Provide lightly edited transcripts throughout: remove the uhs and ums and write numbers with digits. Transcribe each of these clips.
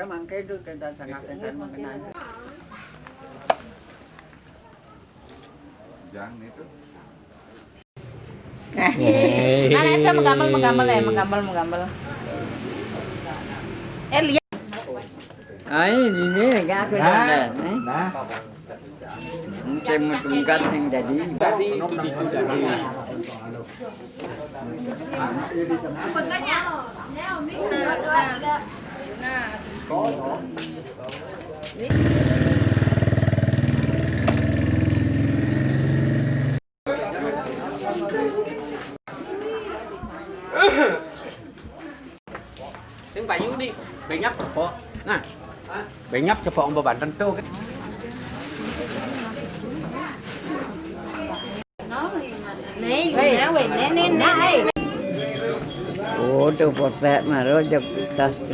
Mangke itu kita sangat mengenal. Jangan itu. Nah, itu menggambar. Lihat. Ini enggak aku dah. Nah. Saya mau tungkat sing jadi. Tadi itu tadi. Pegangnya. Sing payu đi, bánh nhấp cho phó. Nè. Bánh nhấp cho phó ông bà bản tân tô cái. Này. Oh, tu potret mah rojak tas tu.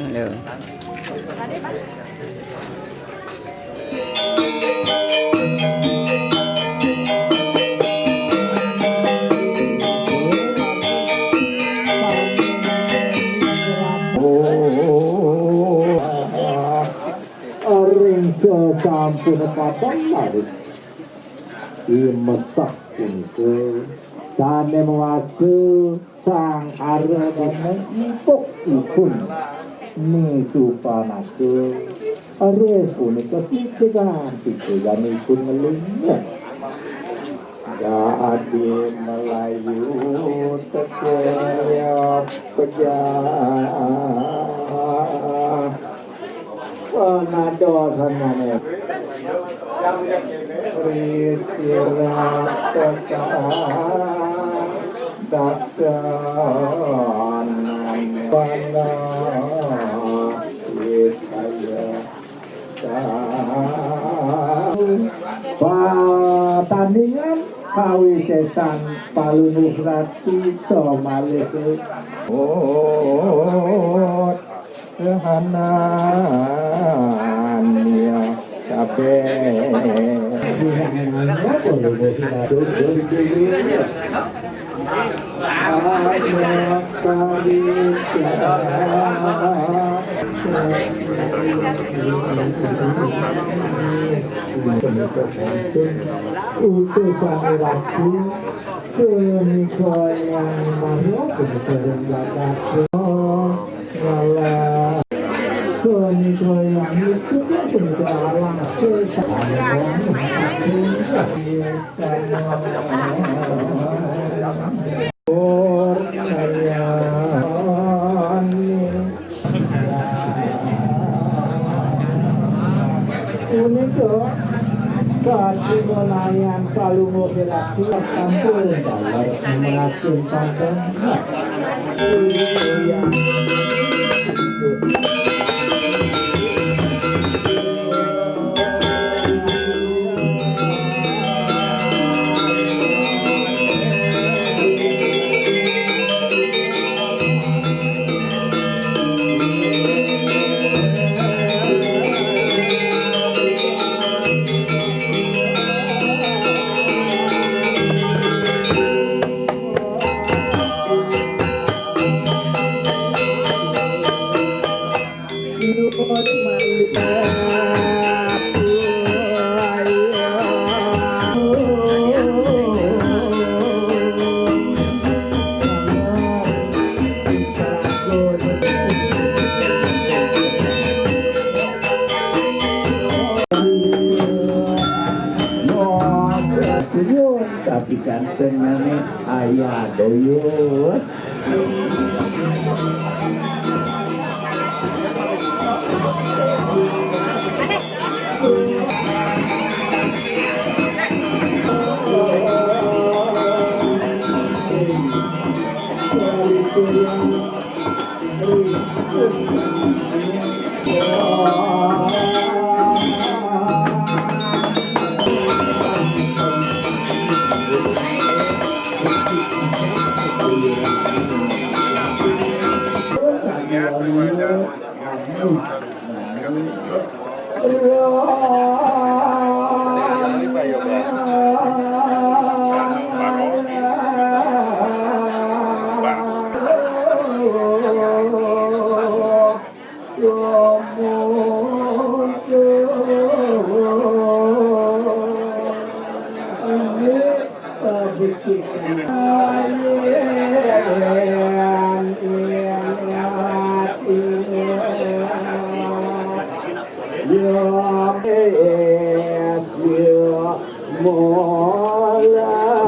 Sampun kapan lari imetak punike sane mewake sang arep ipuk ipun nisupanake arep punika pikiran pikiranipun ngelingan jadi Melayu tekeyap pejah penadosanane Ristirahat dakkan pada pertandingan kawisetan Palunus Rati Somalih kehanan ya kabeh utusan laki kenikah yang mahal kebesaran belakang wala kenikah yang itu penjalan Kati melayan Palungo Berarti Tampil Dalam Melakin Pantai tapi kan tenane ayah doyot Hãy subscribe cho kênh Ghiền Mì Gõ để không bỏ lỡ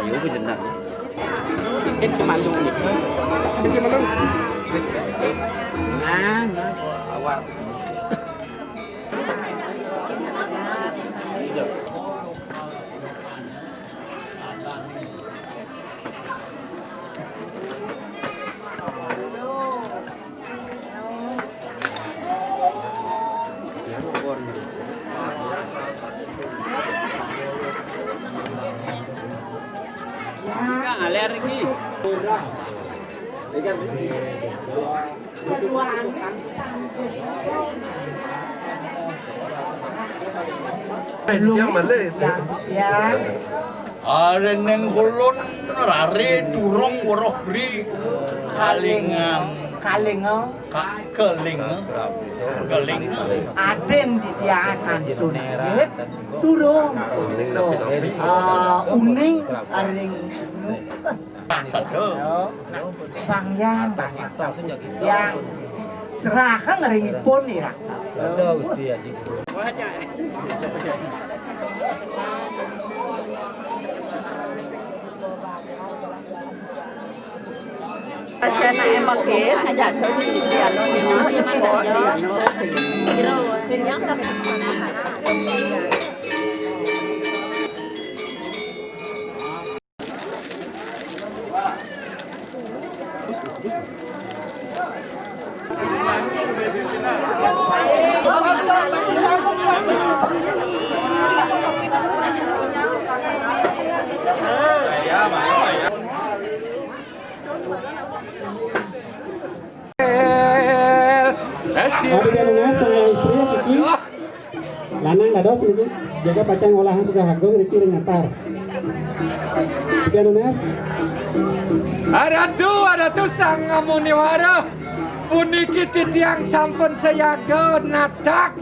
Hiu cái chân nặng. Cái malu ni. Cái malu. Nah, awak. Alergi. Yang mana? Are neng kulon rare durung werohri kalingan Kalinga keling aden didiakan tunit durung uning aring satu bangyang yang serahkan ngaringipun ni raksasa Saya nak emak ke, saya jadi dia lo di mana, dia lo. Kira yang tak Hari Lunas tengah istri Kiki lanang dados niki jaga pacang olahan suka hago Riki rengatar. Hari Lunas Ada tu sang muniwara puniki titiang sampun sayaga nadak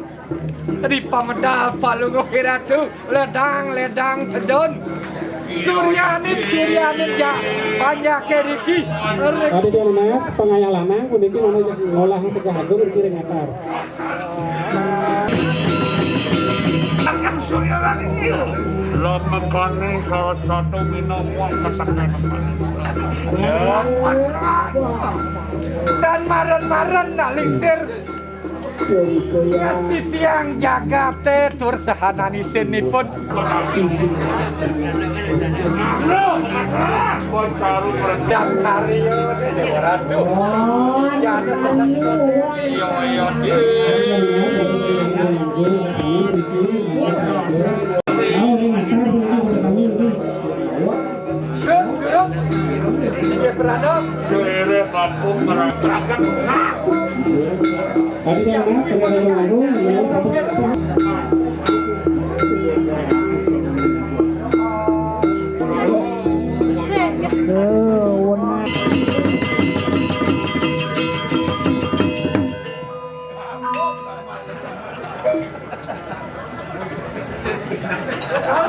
di pamedal palungo hiratu ledang cedon Suryanit ja banyak Riki. Hari Lunas pengayah lanang puniki olahan suka hago Riki rengatar. Akan Suryanit itu lama kane salah satu minum katakan dan maran nak lingsir Pasti tiang jaga tur sahanani senipun. Dan karyo ratu. Jangan senang. yo Terus Sini berada suere kampung merangkakan Hari Lunas tengah lalu yang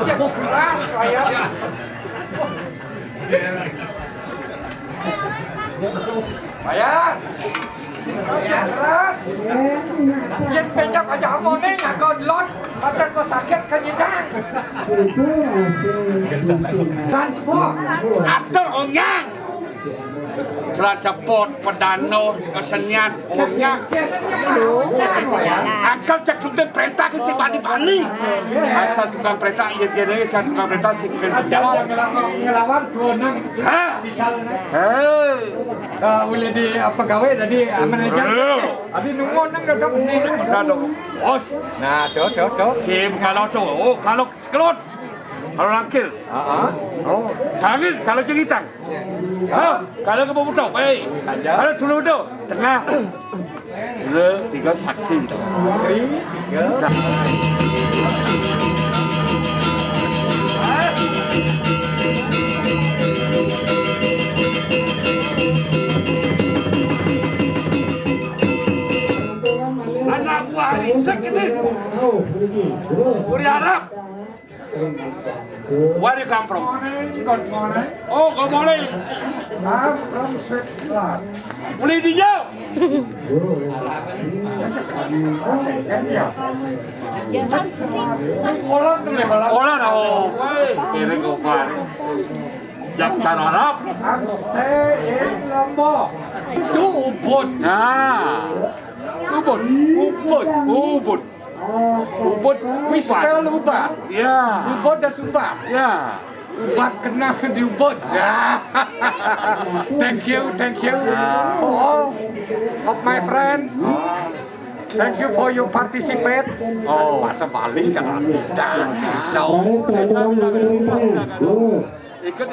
satu keras saya. Bayar. Keras. Yang banyak aja amone ngakon lot. Atas kau sakit kan nyidang. Transport. atur ongang Raja Pot Pedano kesenyan ongang akal cek sudah perintah ke si Bani asal tukang perintah iya asal tukang perintah si Jawa ngelawan tuanang. hah Boleh di apa gawe tadi manajer. Abi nunggu nang datang ni. Os Nah, tuh. Kim kalau tuh kalau kelot kalau langkir kalau jengitang kalau ke butuh kalau dulu butuh tengah tiga saksi anak buah risek ini Uri Arab where you come from? Oh, kau boleh From Switzerland. boleh dijauh Holland tu le Holland. Orang oh, kira kau Jak Tararap. I'm stay in Lombok. Itu Ubud. Nah. Ubud. Ubud, we spell Ubud. Ya. Ubud dan Sumbar. Ya. Ubud kena di Ubud. Ya. Thank you for all of my friend. Thank you for your participate. Oh. Bahasa Bali kan tidak bisa. Baris kelanturan yang kedua. Lurus. Ikut.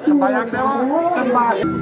Sembayang dewa. Sembahyang.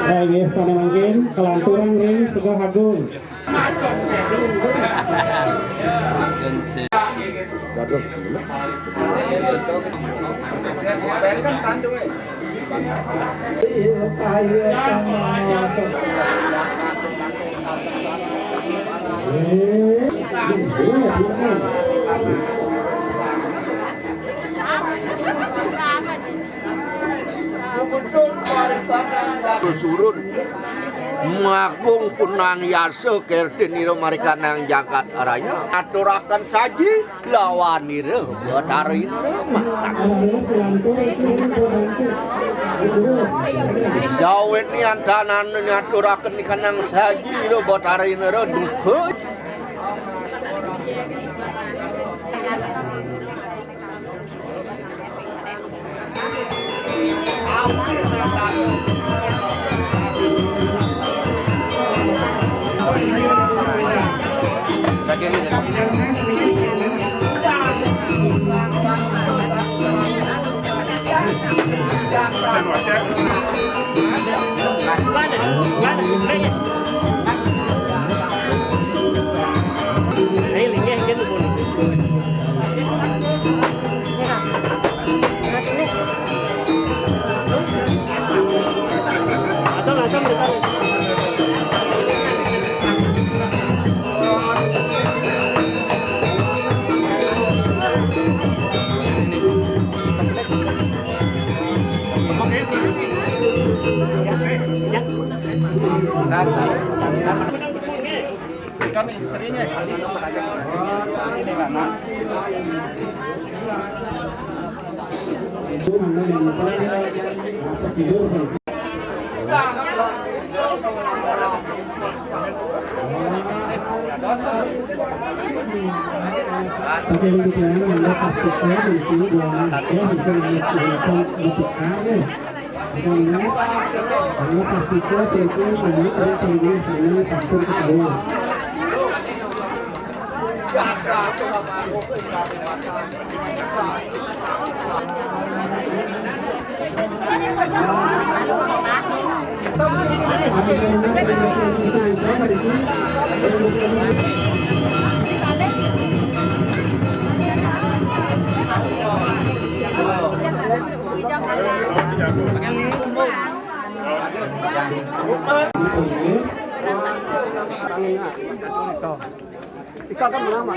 Baik, pada mungkin kelanturan ring Sugeng Agung. Surun Magung punang yasa kertiniro marika nang jagat raya aturakan saji lawanire badarin Zawet ni antanan aturakan ikanang saji lo badarin ro duke Asam depan. Kami istrinya. Oke, untuk yang Anda pastikan di sini dua ya bisa menggunakan musiknya. Karena Anda pastikan itu menurut saya sendiri hanya satu kedua. Ikakan menama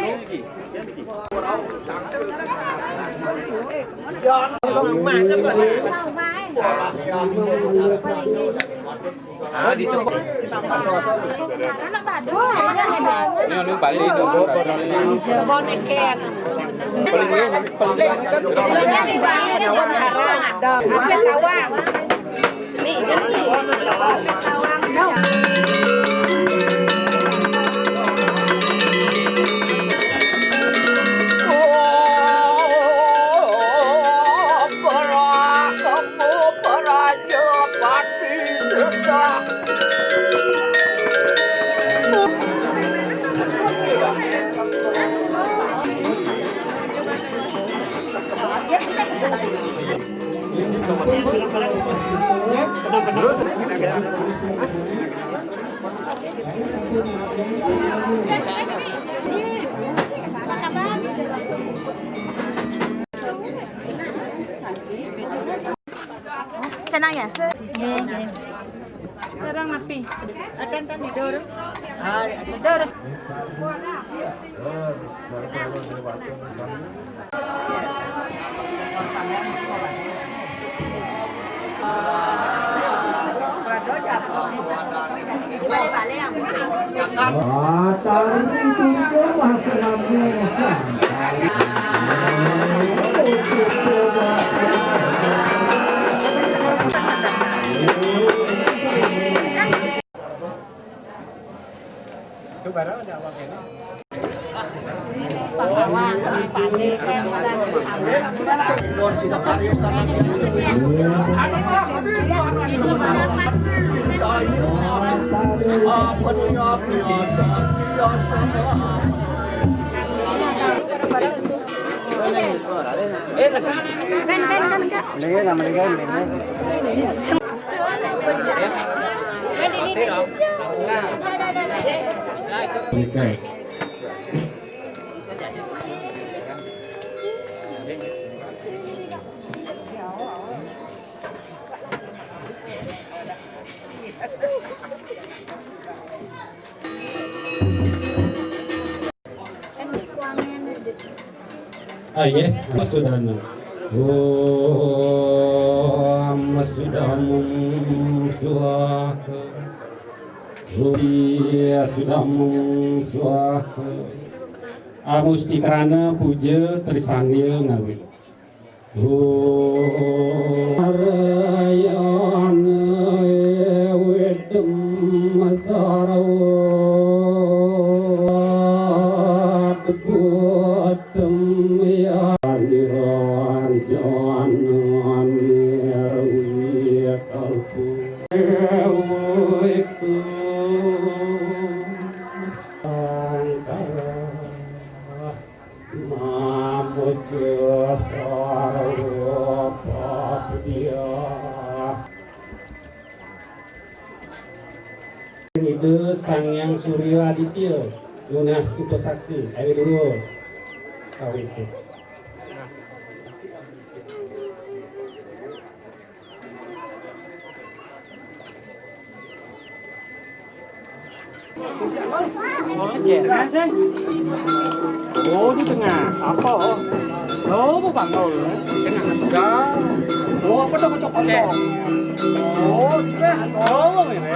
Senang ya? Sekarang napi. Akan tidur. Tidur. Aye, sudah Amusti karana puja trisandil ngawit. Arayana wedem masarawat buatem ya niran janan ya kalpu Itu Sang Yang Surya Aditya lunas itu saksi ayo lurus kau itu Oh di tengah apa? Oh mau bangun tengah enggak. Oh apa tuh kocok kocok? Oh ini.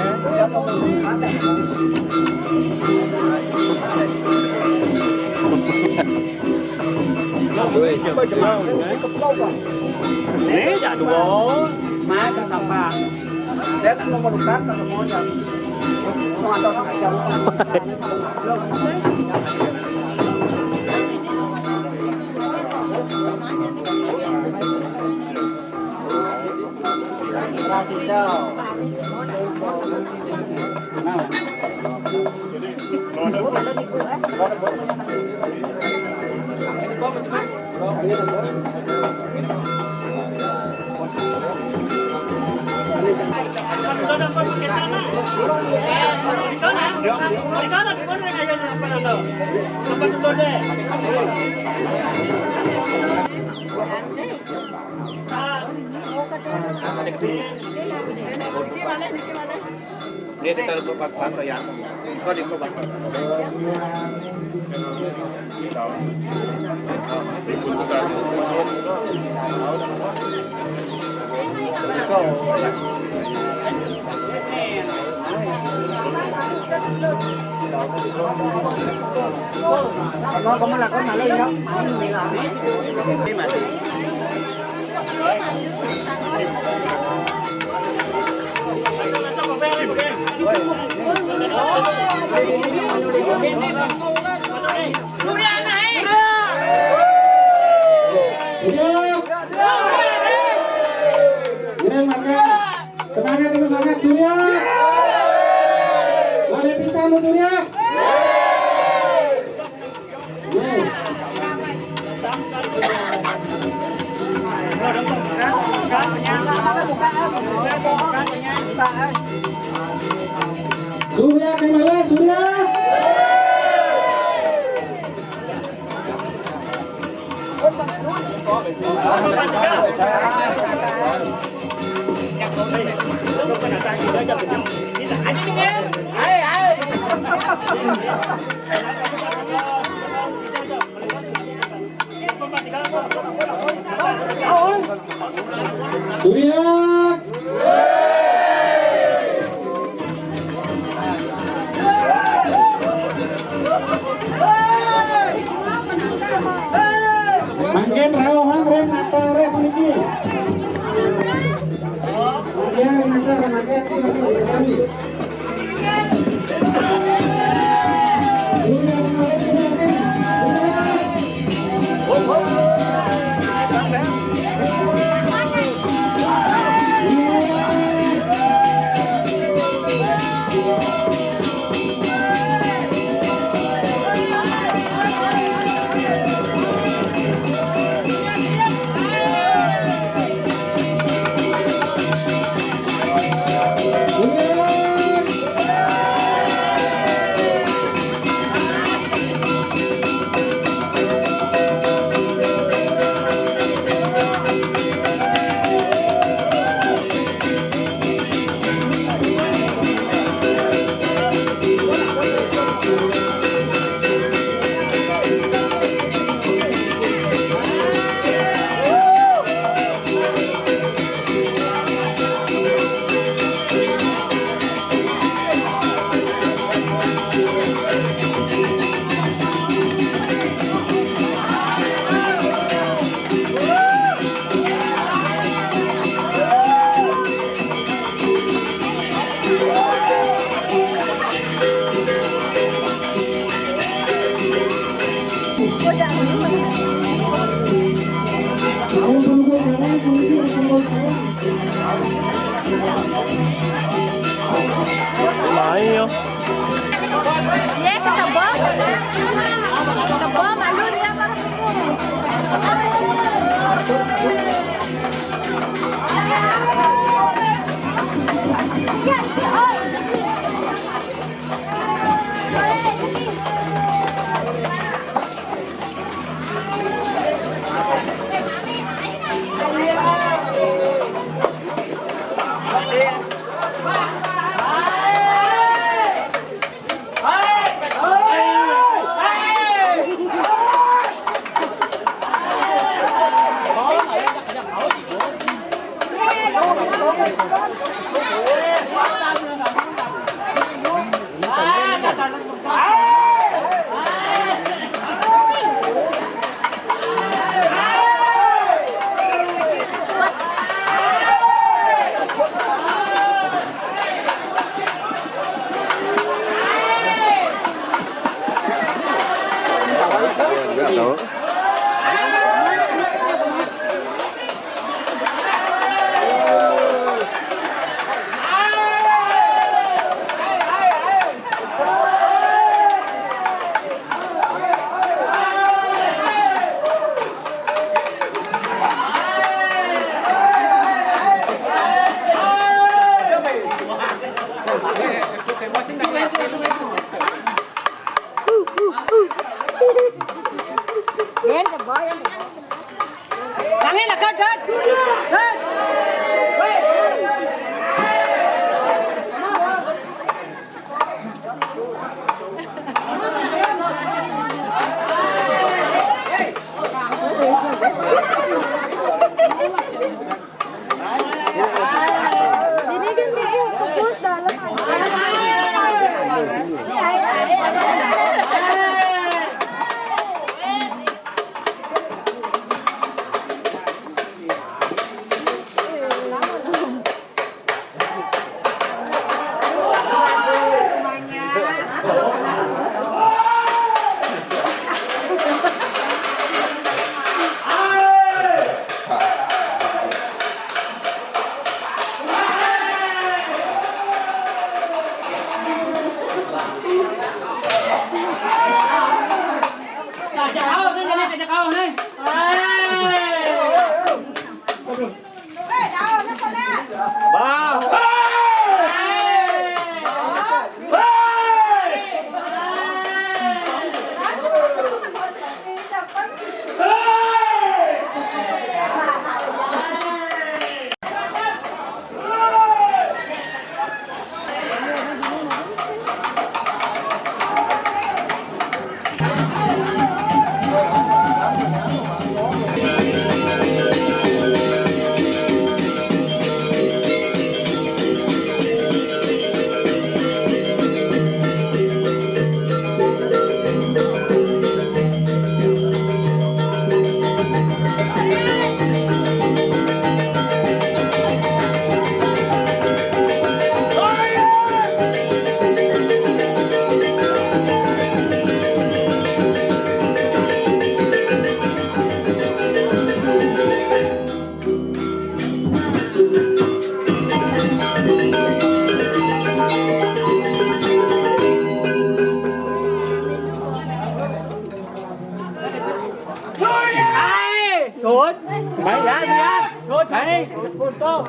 Ini jadwal maka sampah. Saya tak mau melukat tak mau jam. Mau atau jam. Dia ditaruh tempat pantai yang kau di tempat Kalau kamu lakukan malah ya. Semangat itu sangat Surya. Boleh pisah lu Surya. Surya kembali Surya. Manggen rao hang rem nata rem niki. Ya nata remaja niki. Ya, kita bom. Kita bom, malu dia kan. Presiden dan